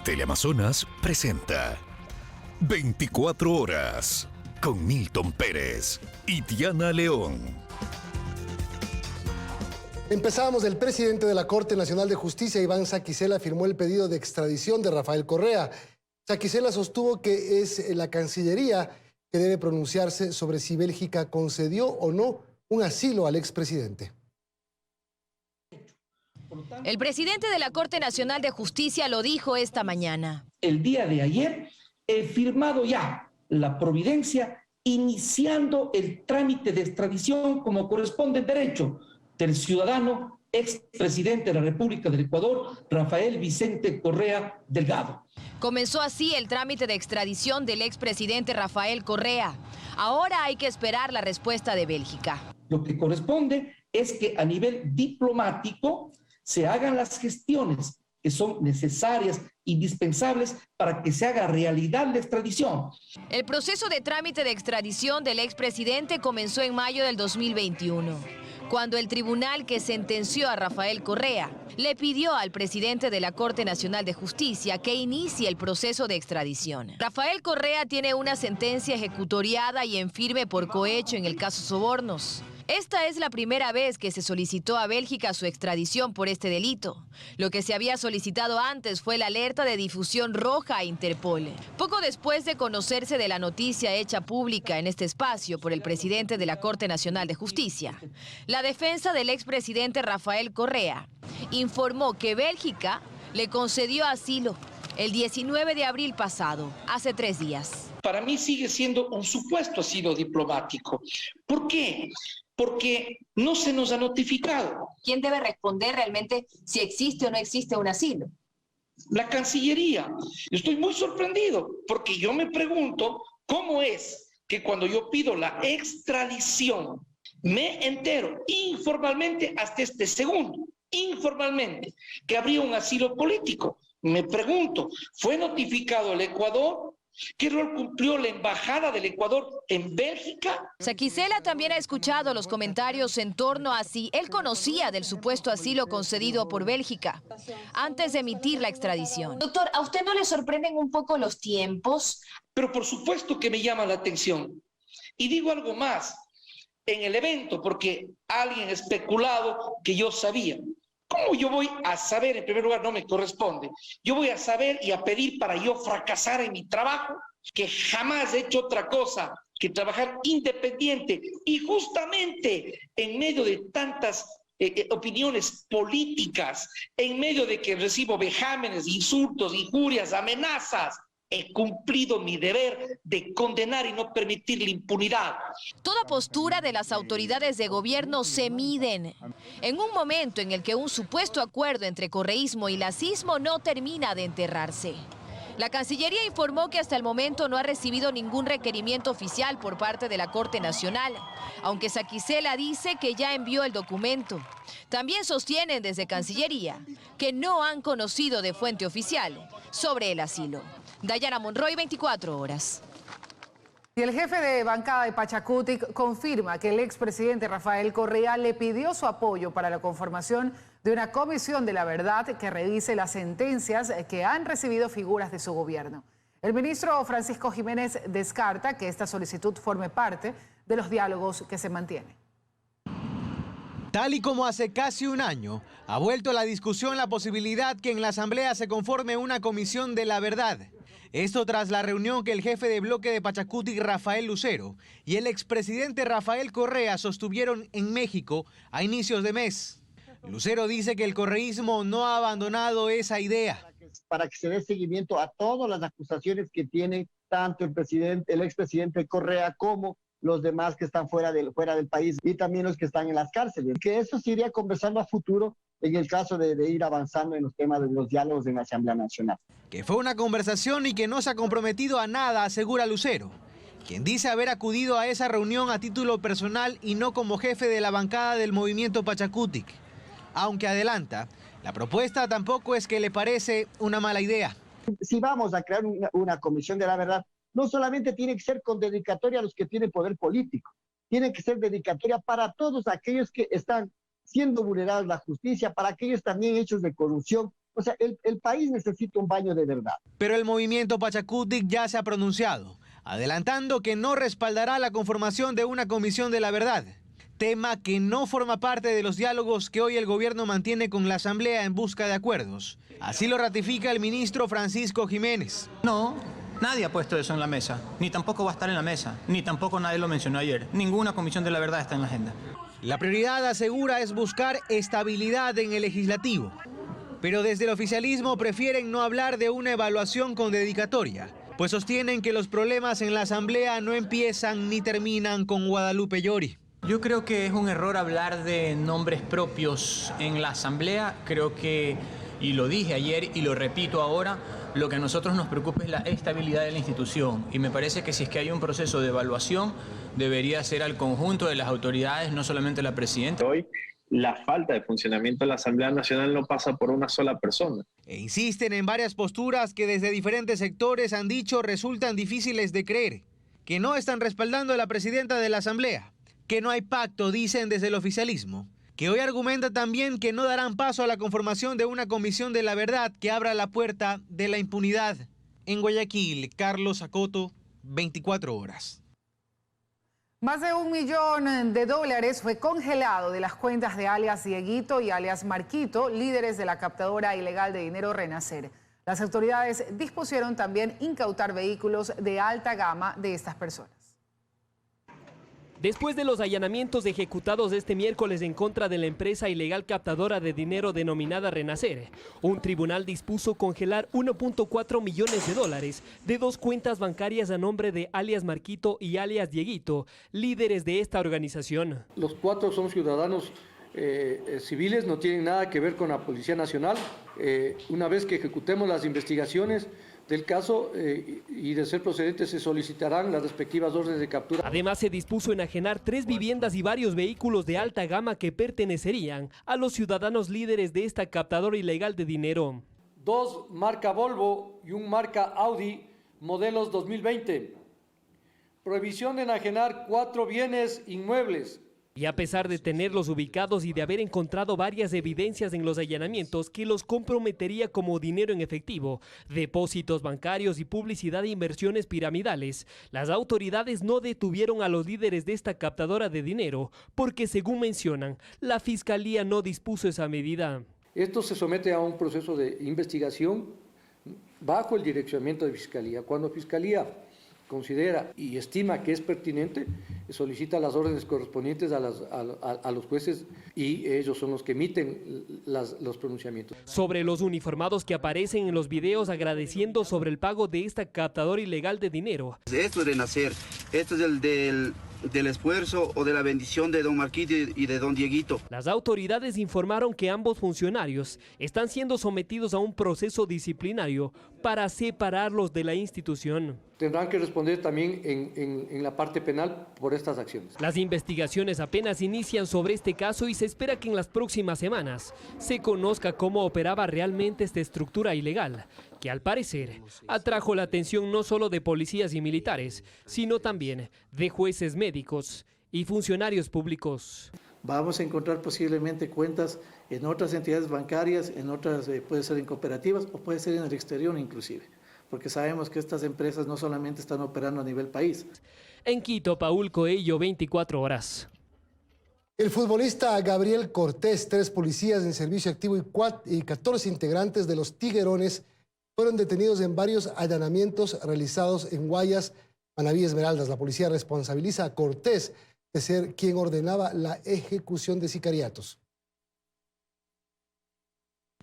Teleamazonas presenta 24 horas con Milton Pérez y Diana León. Empezamos. El presidente de la Corte Nacional de Justicia, Iván Saquicela, firmó el pedido de extradición de Rafael Correa. Saquicela sostuvo que es la Cancillería que debe pronunciarse sobre si Bélgica concedió o no un asilo al expresidente. El presidente de la Corte Nacional de Justicia lo dijo esta mañana. El día de ayer he firmado ya la providencia iniciando el trámite de extradición como corresponde en derecho del ciudadano expresidente de la República del Ecuador, Rafael Vicente Correa Delgado. Comenzó así el trámite de extradición del expresidente Rafael Correa. Ahora hay que esperar la respuesta de Bélgica. Lo que corresponde es que a nivel diplomático se hagan las gestiones que son necesarias, indispensables para que se haga realidad la extradición. El proceso de trámite de extradición del expresidente comenzó en mayo del 2021, cuando el tribunal que sentenció a Rafael Correa le pidió al presidente de la Corte Nacional de Justicia que inicie el proceso de extradición. Rafael Correa tiene una sentencia ejecutoriada y en firme por cohecho en el caso Sobornos. Esta es la primera vez que se solicitó a Bélgica su extradición por este delito. Lo que se había solicitado antes fue la alerta de difusión roja a Interpol. Poco después de conocerse de la noticia hecha pública en este espacio por el presidente de la Corte Nacional de Justicia, la defensa del expresidente Rafael Correa informó que Bélgica le concedió asilo el 19 de abril pasado, hace 3 días. Para mí sigue siendo un supuesto asilo diplomático. ¿Por qué? Porque no se nos ha notificado. ¿Quién debe responder realmente si existe o no existe un asilo? La Cancillería. Estoy muy sorprendido porque yo me pregunto cómo es que cuando yo pido la extradición me entero informalmente hasta este segundo, informalmente, que habría un asilo político. Me pregunto, ¿fue notificado el Ecuador? ¿Qué rol cumplió la Embajada del Ecuador en Bélgica? Saquicela también ha escuchado los comentarios en torno a si él conocía del supuesto asilo concedido por Bélgica antes de emitir la extradición. Doctor, ¿a usted no le sorprenden un poco los tiempos? Pero por supuesto que me llama la atención. Y digo algo más, en el evento, porque alguien ha especulado que yo sabía. ¿Cómo yo voy a saber? En primer lugar, no me corresponde. Yo voy a saber y a pedir para yo fracasar en mi trabajo, que jamás he hecho otra cosa que trabajar independiente y justamente en medio de tantas opiniones políticas, en medio de que recibo vejámenes, insultos, injurias, amenazas. He cumplido mi deber de condenar y no permitir la impunidad. Toda postura de las autoridades de gobierno se miden en un momento en el que un supuesto acuerdo entre correísmo y lacismo no termina de enterrarse. La Cancillería informó que hasta el momento no ha recibido ningún requerimiento oficial por parte de la Corte Nacional, aunque Saquicela dice que ya envió el documento. También sostienen desde Cancillería que no han conocido de fuente oficial sobre el asilo. Dayana Monroy, 24 horas. Y el jefe de bancada de Pachacutic confirma que el expresidente Rafael Correa le pidió su apoyo para la conformación de una comisión de la verdad que revise las sentencias que han recibido figuras de su gobierno. El ministro Francisco Jiménez descarta que esta solicitud forme parte de los diálogos que se mantienen. Tal y como hace casi un año, ha vuelto a la discusión la posibilidad que en la Asamblea se conforme una comisión de la verdad. Esto tras la reunión que el jefe de bloque de Pachacutic, Rafael Lucero, y el expresidente Rafael Correa sostuvieron en México a inicios de mes. Lucero dice que el correísmo no ha abandonado esa idea. Para que se dé seguimiento a todas las acusaciones que tiene tanto el expresidente Correa como los demás que están fuera del país y también los que están en las cárceles. Que eso se iría conversando a futuro en el caso de ir avanzando en los temas de los diálogos en la Asamblea Nacional. Que fue una conversación y que no se ha comprometido a nada, asegura Lucero, quien dice haber acudido a esa reunión a título personal y no como jefe de la bancada del movimiento Pachacutic. Aunque adelanta, la propuesta tampoco es que le parece una mala idea. Si vamos a crear una comisión de la verdad, no solamente tiene que ser con dedicatoria a los que tienen poder político, tiene que ser dedicatoria para todos aquellos que están siendo vulnerados la justicia, para aquellos también hechos de corrupción O sea, el país necesita un baño de verdad. Pero el movimiento Pachacutic ya se ha pronunciado, adelantando que no respaldará la conformación de una comisión de la verdad, tema que no forma parte de los diálogos que hoy el gobierno mantiene con la Asamblea en busca de acuerdos. Así lo ratifica el ministro Francisco Jiménez. No, nadie ha puesto eso en la mesa, ni tampoco va a estar en la mesa, ni tampoco nadie lo mencionó ayer. Ninguna comisión de la verdad está en la agenda. La prioridad, asegura, es buscar estabilidad en el legislativo. Pero desde el oficialismo prefieren no hablar de una evaluación con dedicatoria, pues sostienen que los problemas en la Asamblea no empiezan ni terminan con Guadalupe Llori. Yo creo que es un error hablar de nombres propios en la Asamblea. Creo que, y lo dije ayer y lo repito ahora, lo que a nosotros nos preocupa es la estabilidad de la institución. Y me parece que si es que hay un proceso de evaluación, debería ser al conjunto de las autoridades, no solamente la presidenta. Hoy la falta de funcionamiento de la Asamblea Nacional no pasa por una sola persona. E insisten en varias posturas que desde diferentes sectores han dicho resultan difíciles de creer, que no están respaldando a la presidenta de la Asamblea, que no hay pacto, dicen desde el oficialismo, que hoy argumenta también que no darán paso a la conformación de una comisión de la verdad que abra la puerta de la impunidad. En Guayaquil, Carlos Acoto, 24 horas. Más de $1 millón fue congelado de las cuentas de alias Dieguito y alias Marquito, líderes de la captadora ilegal de dinero Renacer. Las autoridades dispusieron también incautar vehículos de alta gama de estas personas. Después de los allanamientos ejecutados este miércoles en contra de la empresa ilegal captadora de dinero denominada Renacer, un tribunal dispuso congelar $1.4 millones de 2 cuentas bancarias a nombre de alias Marquito y alias Dieguito, líderes de esta organización. Los 4 son ciudadanos civiles, no tienen nada que ver con la Policía Nacional. Una vez que ejecutemos las investigaciones del caso y de ser procedentes se solicitarán las respectivas órdenes de captura. Además se dispuso enajenar 3 viviendas y varios vehículos de alta gama que pertenecerían a los ciudadanos líderes de esta captadora ilegal de dinero. 2 marca Volvo y 1 marca Audi, modelos 2020. Prohibición de enajenar 4 bienes inmuebles. Y a pesar de tenerlos ubicados y de haber encontrado varias evidencias en los allanamientos que los comprometería como dinero en efectivo, depósitos bancarios y publicidad de inversiones piramidales, las autoridades no detuvieron a los líderes de esta captadora de dinero porque, según mencionan, la Fiscalía no dispuso esa medida. Esto se somete a un proceso de investigación bajo el direccionamiento de Fiscalía. Cuando Fiscalía considera y estima que es pertinente, solicita las órdenes correspondientes a los jueces y ellos son los que emiten los pronunciamientos. Sobre los uniformados que aparecen en los videos agradeciendo sobre el pago de esta captadora ilegal de dinero. Esto es de nacer, esto es del esfuerzo o de la bendición de don Marquito y de don Dieguito. Las autoridades informaron que ambos funcionarios están siendo sometidos a un proceso disciplinario para separarlos de la institución. Tendrán que responder también en la parte penal por estas acciones. Las investigaciones apenas inician sobre este caso y se espera que en las próximas semanas se conozca cómo operaba realmente esta estructura ilegal, que al parecer atrajo la atención no solo de policías y militares, sino también de jueces médicos y funcionarios públicos. Vamos a encontrar posiblemente cuentas en otras entidades bancarias, en otras puede ser en cooperativas o puede ser en el exterior inclusive, porque sabemos que estas empresas no solamente están operando a nivel país. En Quito, Paul Coello, 24 horas. El futbolista Gabriel Cortés, 3 policías en servicio activo y 14 integrantes de los Tiguerones fueron detenidos en varios allanamientos realizados en Guayas, Manabí, Esmeraldas. La policía responsabiliza a Cortés de ser quien ordenaba la ejecución de sicariatos.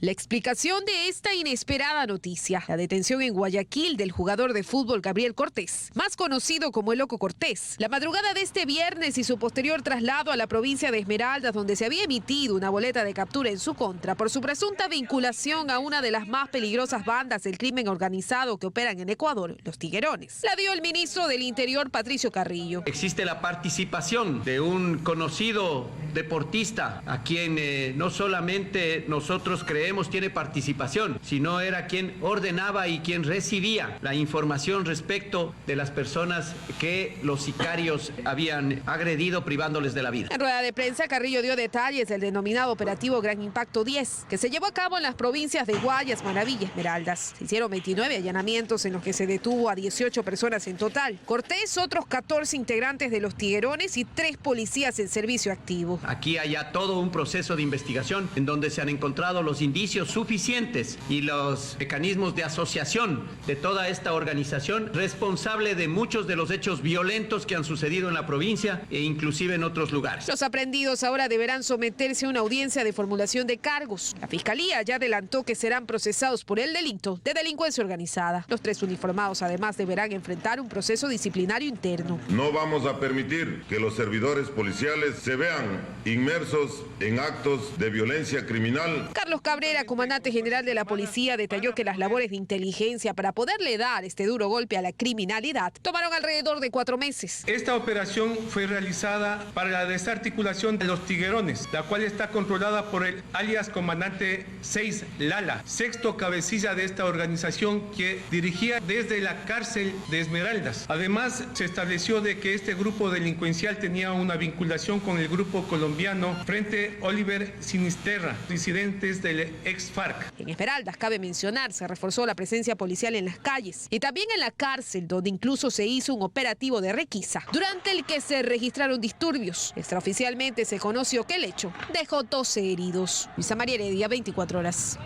La explicación de esta inesperada noticia, la detención en Guayaquil del jugador de fútbol Gabriel Cortés, más conocido como el Loco Cortés, la madrugada de este viernes y su posterior traslado a la provincia de Esmeraldas, donde se había emitido una boleta de captura en su contra por su presunta vinculación a una de las más peligrosas bandas del crimen organizado que operan en Ecuador, los Tiguerones. La dio el ministro del Interior, Patricio Carrillo. Existe la participación de un conocido deportista a quien no solamente nosotros creemos creemos tiene participación, sino era quien ordenaba y quien recibía la información respecto de las personas que los sicarios habían agredido privándoles de la vida. En rueda de prensa, Carrillo dio detalles del denominado operativo Gran Impacto 10, que se llevó a cabo en las provincias de Guayas, Manabí y Esmeraldas. Se hicieron 29 allanamientos en los que se detuvo a 18 personas en total. Cortés, otros 14 integrantes de los Tiguerones y 3 policías en servicio activo. Aquí hay ya todo un proceso de investigación en donde se han encontrado los indicios suficientes y los mecanismos de asociación de toda esta organización responsable de muchos de los hechos violentos que han sucedido en la provincia e inclusive en otros lugares. Los aprendidos ahora deberán someterse a una audiencia de formulación de cargos. La Fiscalía ya adelantó que serán procesados por el delito de delincuencia organizada. Los 3 uniformados además deberán enfrentar un proceso disciplinario interno. No vamos a permitir que los servidores policiales se vean inmersos en actos de violencia criminal. Carlos Cabrera, comandante general de la policía, detalló que las labores de inteligencia para poderle dar este duro golpe a la criminalidad tomaron alrededor de 4 meses. Esta operación fue realizada para la desarticulación de los Tiguerones, la cual está controlada por el alias comandante 6 Lala, sexto cabecilla de esta organización que dirigía desde la cárcel de Esmeraldas. Además, se estableció de que este grupo delincuencial tenía una vinculación con el grupo colombiano Frente Oliver Sinisterra, disidentes del ex-FARC. En Esmeraldas, cabe mencionar, se reforzó la presencia policial en las calles y también en la cárcel, donde incluso se hizo un operativo de requisa, durante el que se registraron disturbios. Extraoficialmente se conoció que el hecho dejó 12 heridos. Luisa María Heredia, 24 horas.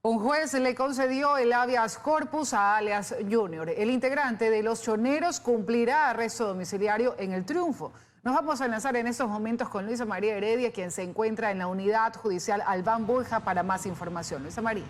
Un juez le concedió el habeas corpus a alias Junior. El integrante de Los Choneros cumplirá arresto domiciliario en El Triunfo. Nos vamos a enlazar en estos momentos con Luisa María Heredia, quien se encuentra en la unidad judicial Albán Borja para más información. Luisa María.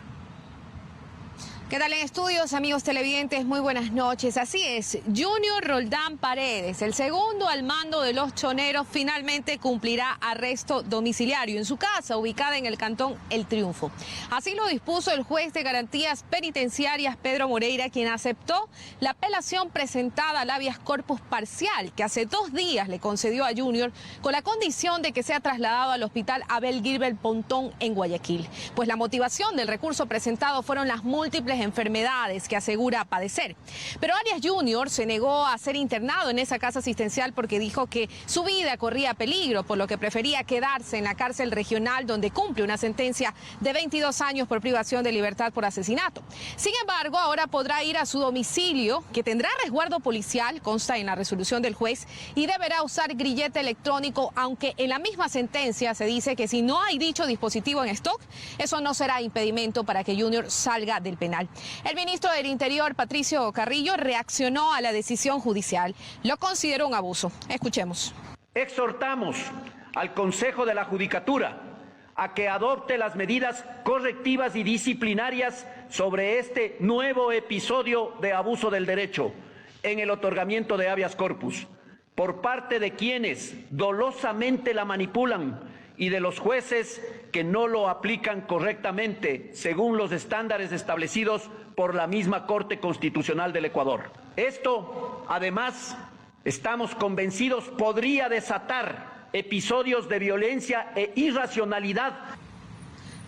¿Qué tal en estudios, amigos televidentes? Muy buenas noches. Así es, Junior Roldán Paredes, el segundo al mando de Los Choneros, finalmente cumplirá arresto domiciliario en su casa, ubicada en el cantón El Triunfo. Así lo dispuso el juez de garantías penitenciarias, Pedro Moreira, quien aceptó la apelación presentada al habeas corpus parcial que hace 2 días le concedió a Junior, con la condición de que sea trasladado al hospital Abel Gilbert Pontón en Guayaquil. Pues la motivación del recurso presentado fueron las múltiples enfermedades que asegura padecer. Pero alias Junior se negó a ser internado en esa casa asistencial porque dijo que su vida corría peligro, por lo que prefería quedarse en la cárcel regional, donde cumple una sentencia de 22 años por privación de libertad por asesinato. Sin embargo, ahora podrá ir a su domicilio, que tendrá resguardo policial, consta en la resolución del juez, y deberá usar grillete electrónico, aunque en la misma sentencia se dice que si no hay dicho dispositivo en stock, eso no será impedimento para que Junior salga del penal. El ministro del Interior, Patricio Carrillo, reaccionó a la decisión judicial. Lo consideró un abuso. Escuchemos. Exhortamos al Consejo de la Judicatura a que adopte las medidas correctivas y disciplinarias sobre este nuevo episodio de abuso del derecho en el otorgamiento de habeas corpus por parte de quienes dolosamente la manipulan y de los jueces que no lo aplican correctamente según los estándares establecidos por la misma Corte Constitucional del Ecuador. Esto, además, estamos convencidos, podría desatar episodios de violencia e irracionalidad.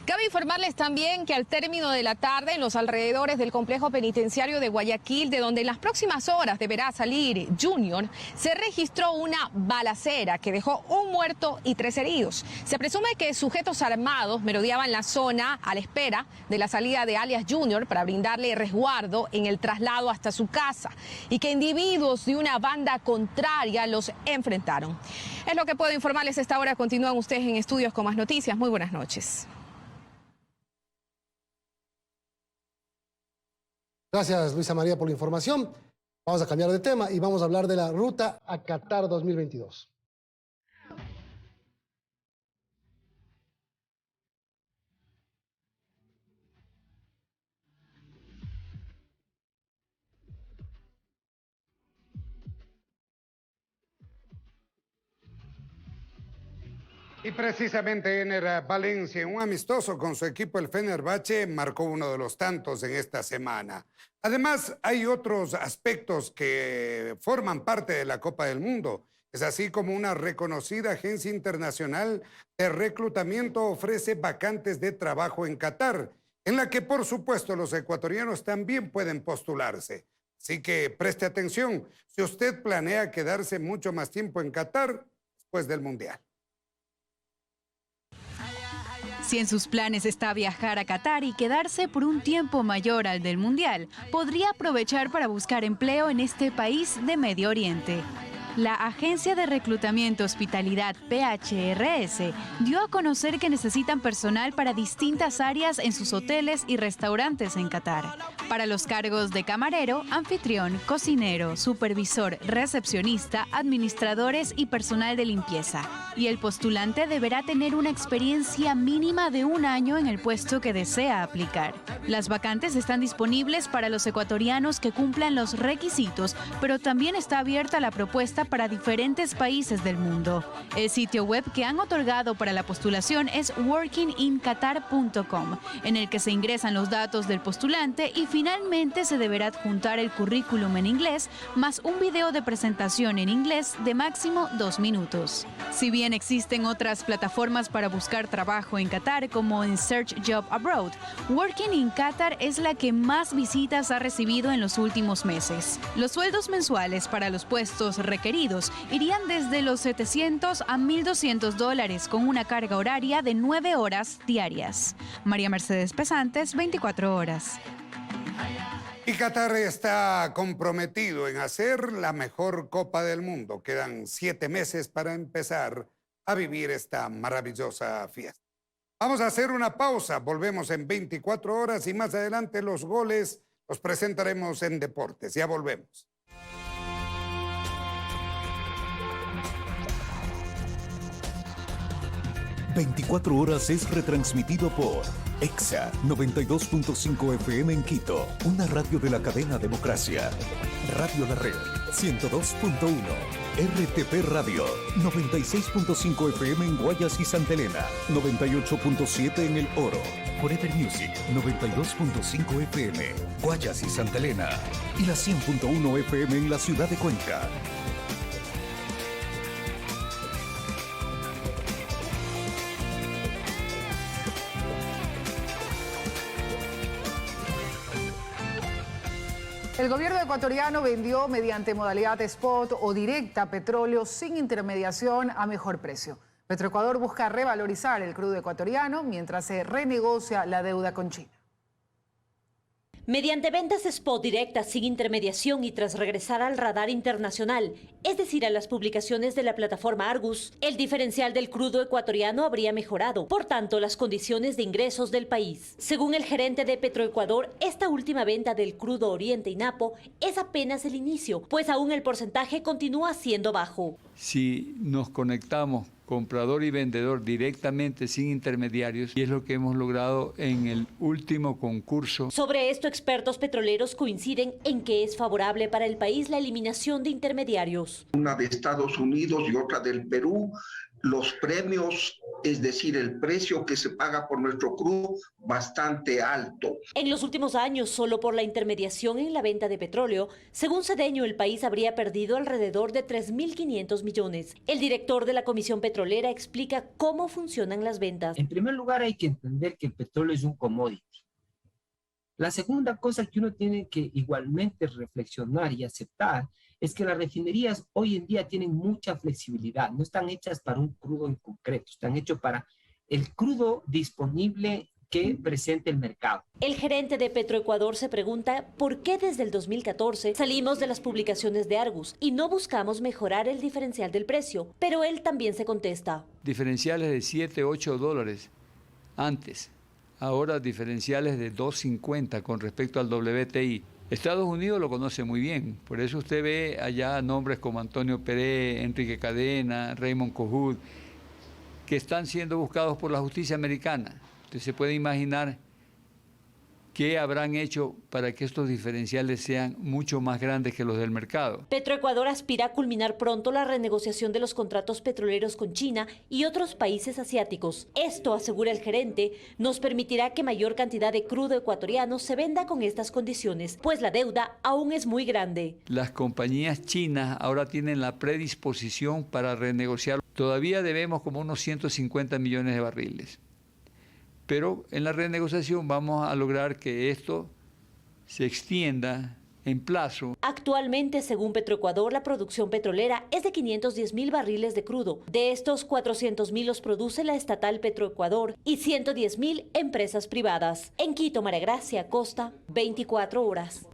Cabe informarles también que al término de la tarde, en los alrededores del complejo penitenciario de Guayaquil, de donde en las próximas horas deberá salir Junior, se registró una balacera que dejó 1 muerto y 3 heridos. Se presume que sujetos armados merodeaban la zona a la espera de la salida de alias Junior para brindarle resguardo en el traslado hasta su casa, y que individuos de una banda contraria los enfrentaron. Es lo que puedo informarles a esta hora. Continúan ustedes en estudios con más noticias. Muy buenas noches. Gracias, Luisa María, por la información. Vamos a cambiar de tema y vamos a hablar de la ruta a Qatar 2022. Y precisamente Ener Valencia, en un amistoso con su equipo el Fenerbahce, marcó uno de los tantos en esta semana. Además, hay otros aspectos que forman parte de la Copa del Mundo Es así como una reconocida agencia internacional de reclutamiento ofrece vacantes de trabajo en Qatar, en la que por supuesto los ecuatorianos también pueden postularse. Así que preste atención si usted planea quedarse mucho más tiempo en Qatar después del Mundial. Si en sus planes está viajar a Qatar y quedarse por un tiempo mayor al del Mundial, podría aprovechar para buscar empleo en este país de Medio Oriente. La agencia de reclutamiento Hospitalidad PHRS dio a conocer que necesitan personal para distintas áreas en sus hoteles y restaurantes en Qatar. Para los cargos de camarero, anfitrión, cocinero, supervisor, recepcionista, administradores y personal de limpieza. Y el postulante deberá tener una experiencia mínima de 1 año en el puesto que desea aplicar. Las vacantes están disponibles para los ecuatorianos que cumplan los requisitos, pero también está abierta la propuesta para diferentes países del mundo. El sitio web que han otorgado para la postulación es workinginqatar.com, en el que se ingresan los datos del postulante y finalmente se deberá adjuntar el currículum en inglés, más un video de presentación en inglés de máximo 2 minutos. Si bien existen otras plataformas para buscar trabajo en Qatar, como en Search Job Abroad, Working in Qatar es la que más visitas ha recibido en los últimos meses. Los sueldos mensuales para los puestos requeridos irían desde los $700 a $1,200 con una carga horaria de 9 horas diarias. María Mercedes Pesantes, 24 horas. Y Qatar está comprometido en hacer la mejor Copa del Mundo. Quedan 7 meses para empezar a vivir esta maravillosa fiesta. Vamos a hacer una pausa, volvemos en 24 horas y más adelante los goles los presentaremos en Deportes. Ya volvemos. 24 horas es retransmitido por EXA 92.5 FM en Quito, una radio de la cadena Democracia. Radio La Red 102.1, RTP Radio 96.5 FM en Guayas y Santa Elena, 98.7 en El Oro, Forever Music 92.5 FM, Guayas y Santa Elena y la 100.1 FM en la ciudad de Cuenca. El gobierno ecuatoriano vendió mediante modalidad spot o directa petróleo sin intermediación a mejor precio. Petroecuador busca revalorizar el crudo ecuatoriano mientras se renegocia la deuda con China. Mediante ventas spot directas sin intermediación y tras regresar al radar internacional, es decir, a las publicaciones de la plataforma Argus, el diferencial del crudo ecuatoriano habría mejorado, por tanto, las condiciones de ingresos del país. Según el gerente de Petroecuador, esta última venta del crudo Oriente y Napo es apenas el inicio, pues aún el porcentaje continúa siendo bajo. Si nos conectamos comprador y vendedor directamente sin intermediarios, y es lo que hemos logrado en el último concurso. Sobre esto, expertos petroleros coinciden en que es favorable para el país la eliminación de intermediarios. Una de Estados Unidos y otra del Perú. Los premios, es decir, el precio que se paga por nuestro crudo, bastante alto. En los últimos años, solo por la intermediación en la venta de petróleo, según Cedeño, el país habría perdido alrededor de 3.500 millones. El director de la Comisión Petrolera explica cómo funcionan las ventas. En primer lugar, hay que entender que el petróleo es un commodity. La segunda cosa que uno tiene que igualmente reflexionar y aceptar es que las refinerías hoy en día tienen mucha flexibilidad, no están hechas para un crudo en concreto, están hechas para el crudo disponible que presente el mercado. El gerente de Petroecuador se pregunta por qué desde el 2014 salimos de las publicaciones de Argus y no buscamos mejorar el diferencial del precio, pero él también se contesta. Diferenciales de $7, $8 antes, ahora diferenciales de 2.50 con respecto al WTI. Estados Unidos lo conoce muy bien, por eso usted ve allá nombres como Antonio Pérez, Enrique Cadena, Raymond Kohut, que están siendo buscados por la justicia americana. Usted se puede imaginar ¿Qué habrán hecho para que estos diferenciales sean mucho más grandes que los del mercado? Petroecuador aspira a culminar pronto la renegociación de los contratos petroleros con China y otros países asiáticos. Esto, asegura el gerente, nos permitirá que mayor cantidad de crudo ecuatoriano se venda con estas condiciones, pues la deuda aún es muy grande. Las compañías chinas ahora tienen la predisposición para renegociar. Todavía debemos como unos 150 millones de barriles. Pero en la renegociación vamos a lograr que esto se extienda en plazo. Actualmente, según Petroecuador, la producción petrolera es de 510.000 barriles de crudo. De estos, 400.000 los produce la estatal Petroecuador y 110.000 empresas privadas. En Quito, María Gracia Costa, 24 horas.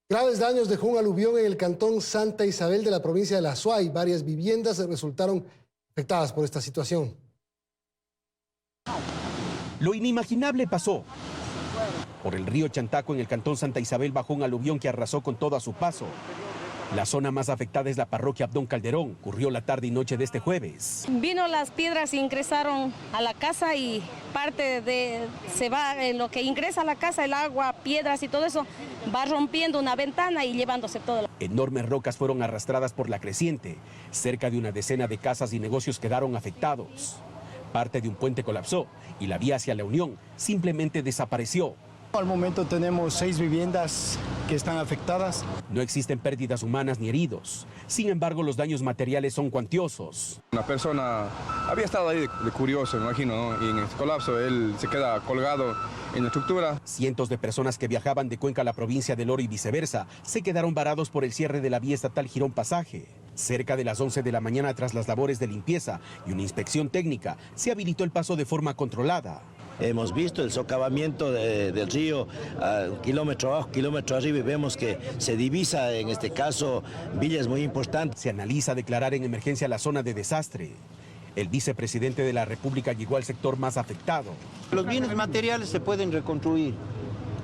Graves daños dejó un aluvión en el cantón Santa Isabel de la provincia de La Suay. Varias viviendas resultaron afectadas por esta situación. Lo inimaginable pasó. Por el río Chantaco, en el cantón Santa Isabel, bajó un aluvión que arrasó con todo a su paso. La zona más afectada es la parroquia Abdón Calderón. Ocurrió la tarde y noche de este jueves. Vino las piedras y ingresaron a la casa y parte de se va en lo que ingresa a la casa, el agua, piedras y todo eso va rompiendo una ventana y llevándose todo. Enormes rocas fueron arrastradas por la creciente. Cerca de una decena de casas y negocios quedaron afectados. Parte de un puente colapsó y la vía hacia La Unión simplemente desapareció. Al momento tenemos 6 viviendas que están afectadas. No existen pérdidas humanas ni heridos. Sin embargo, los daños materiales son cuantiosos. Una persona había estado ahí de curioso, me imagino, ¿no? Y en este colapso él se queda colgado en la estructura. Cientos de personas que viajaban de Cuenca a la provincia del Oro y viceversa se quedaron varados por el cierre de la vía estatal Girón Pasaje. Cerca de las 11 de la mañana, tras las labores de limpieza y una inspección técnica, se habilitó el paso de forma controlada. Hemos visto el socavamiento del río kilómetro abajo, kilómetro arriba y vemos que se divisa, en este caso, villas muy importantes. Se analiza declarar en emergencia la zona de desastre. El vicepresidente de la República llegó al sector más afectado. Los bienes materiales se pueden reconstruir.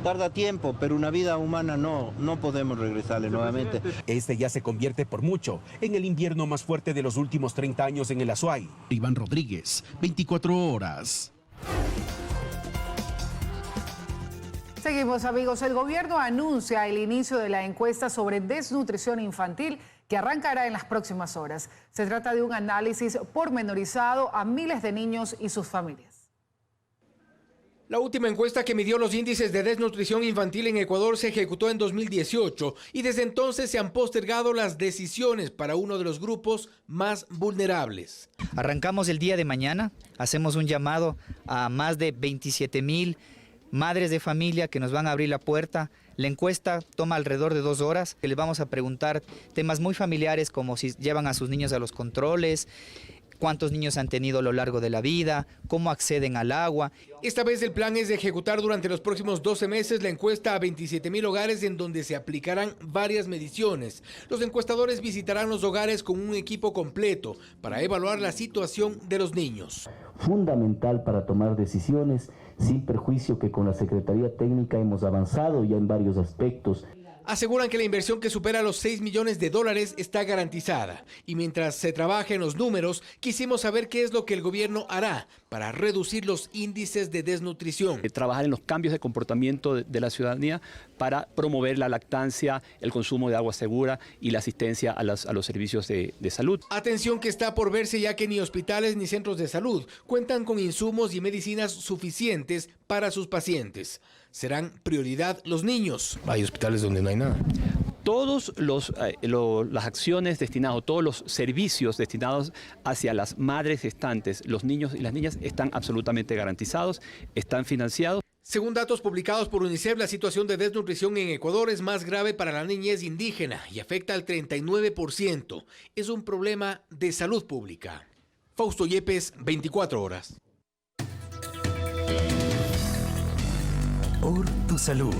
Tarda tiempo, pero una vida humana no podemos regresarle nuevamente. Este ya se convierte por mucho en el invierno más fuerte de los últimos 30 años en el Azuay. Iván Rodríguez, 24 horas. Seguimos, amigos. El gobierno anuncia el inicio de la encuesta sobre desnutrición infantil que arrancará en las próximas horas. Se trata de un análisis pormenorizado a miles de niños y sus familias. La última encuesta que midió los índices de desnutrición infantil en Ecuador se ejecutó en 2018 y desde entonces se han postergado las decisiones para uno de los grupos más vulnerables. Arrancamos el día de mañana, hacemos un llamado a más de 27,000 madres de familia que nos van a abrir la puerta. La encuesta toma alrededor de 2 horas, que les vamos a preguntar temas muy familiares como si llevan a sus niños a los controles, cuántos niños han tenido a lo largo de la vida, cómo acceden al agua. Esta vez el plan es de ejecutar durante los próximos 12 meses la encuesta a 27,000 hogares en donde se aplicarán varias mediciones. Los encuestadores visitarán los hogares con un equipo completo para evaluar la situación de los niños. Fundamental para tomar decisiones, sin perjuicio que con la Secretaría Técnica hemos avanzado ya en varios aspectos. Aseguran que la inversión que supera los $6 millones está garantizada. Y mientras se trabaja en los números, quisimos saber qué es lo que el gobierno hará para reducir los índices de desnutrición. Trabajar en los cambios de comportamiento de la ciudadanía para promover la lactancia, el consumo de agua segura y la asistencia a los servicios de salud. Atención que está por verse, ya que ni hospitales ni centros de salud cuentan con insumos y medicinas suficientes para sus pacientes. Serán prioridad los niños. Hay hospitales donde no hay nada. Todas las acciones destinadas, todos los servicios destinados hacia las madres gestantes, los niños y las niñas están absolutamente garantizados, están financiados. Según datos publicados por UNICEF, la situación de desnutrición en Ecuador es más grave para la niñez indígena y afecta al 39%. Es un problema de salud pública. Fausto Yepes, 24 horas. Por tu salud.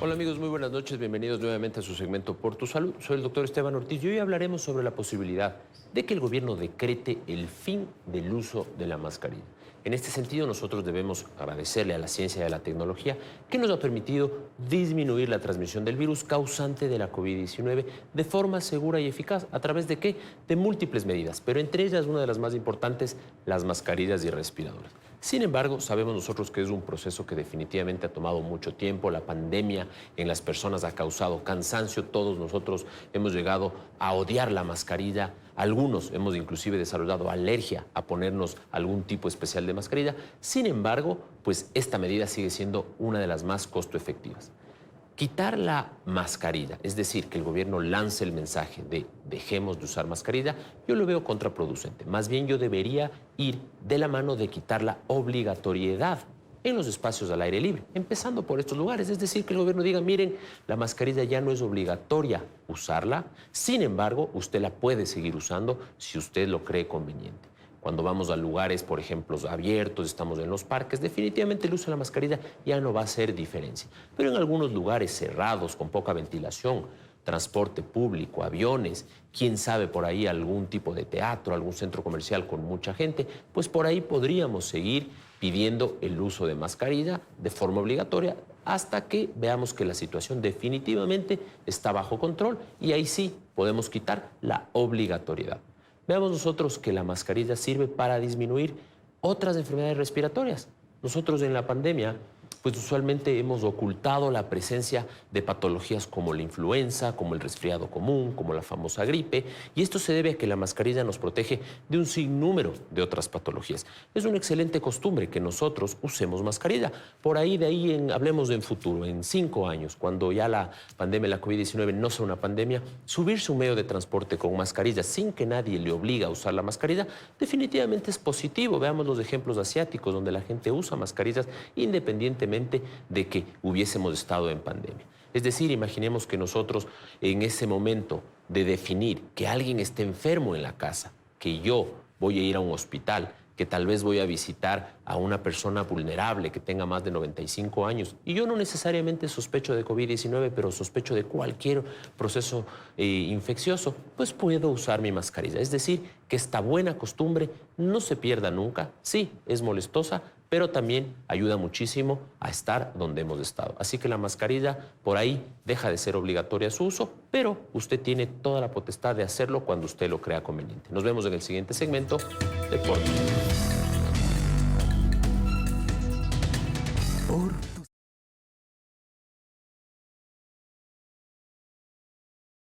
Hola amigos, muy buenas noches, bienvenidos nuevamente a su segmento Por tu Salud. Soy el doctor Esteban Ortiz y hoy hablaremos sobre la posibilidad de que el gobierno decrete el fin del uso de la mascarilla. En este sentido, nosotros debemos agradecerle a la ciencia y a la tecnología que nos ha permitido disminuir la transmisión del virus causante de la COVID-19 de forma segura y eficaz. ¿A través de qué? De múltiples medidas, pero entre ellas una de las más importantes, las mascarillas y respiradores. Sin embargo, sabemos nosotros que es un proceso que definitivamente ha tomado mucho tiempo. La pandemia en las personas ha causado cansancio. Todos nosotros hemos llegado a odiar la mascarilla. Algunos hemos inclusive desarrollado alergia a ponernos algún tipo especial de mascarilla. Sin embargo, pues esta medida sigue siendo una de las más costo efectivas. Quitar la mascarilla, es decir, que el gobierno lance el mensaje de dejemos de usar mascarilla, yo lo veo contraproducente. Más bien yo debería ir de la mano de quitar la obligatoriedad en los espacios al aire libre, empezando por estos lugares. Es decir, que el gobierno diga, miren, la mascarilla ya no es obligatoria usarla, sin embargo, usted la puede seguir usando si usted lo cree conveniente. Cuando vamos a lugares, por ejemplo, abiertos, estamos en los parques, definitivamente el uso de la mascarilla ya no va a hacer diferencia. Pero en algunos lugares cerrados, con poca ventilación, transporte público, aviones, quién sabe por ahí algún tipo de teatro, algún centro comercial con mucha gente, pues por ahí podríamos seguir pidiendo el uso de mascarilla de forma obligatoria hasta que veamos que la situación definitivamente está bajo control y ahí sí podemos quitar la obligatoriedad. Veamos nosotros que la mascarilla sirve para disminuir otras enfermedades respiratorias. Nosotros en la pandemia, pues usualmente hemos ocultado la presencia de patologías como la influenza, como el resfriado común, como la famosa gripe, y esto se debe a que la mascarilla nos protege de un sinnúmero de otras patologías. Es una excelente costumbre que nosotros usemos mascarilla. Por ahí, hablemos en futuro, en 5 años, cuando ya la pandemia, la COVID-19 no sea una pandemia, subirse un medio de transporte con mascarilla sin que nadie le obligue a usar la mascarilla, definitivamente es positivo. Veamos los ejemplos asiáticos donde la gente usa mascarillas independientemente de que hubiésemos estado en pandemia. Es decir, imaginemos que nosotros en ese momento de definir que alguien esté enfermo en la casa, que yo voy a ir a un hospital, que tal vez voy a visitar a una persona vulnerable que tenga más de 95 años y yo no necesariamente sospecho de COVID-19, pero sospecho de cualquier proceso infeccioso, pues puedo usar mi mascarilla. Es decir, que esta buena costumbre no se pierda nunca. Sí, es molestosa, pero también ayuda muchísimo a estar donde hemos estado. Así que la mascarilla por ahí deja de ser obligatoria su uso, pero usted tiene toda la potestad de hacerlo cuando usted lo crea conveniente. Nos vemos en el siguiente segmento de Por tu Salud. Por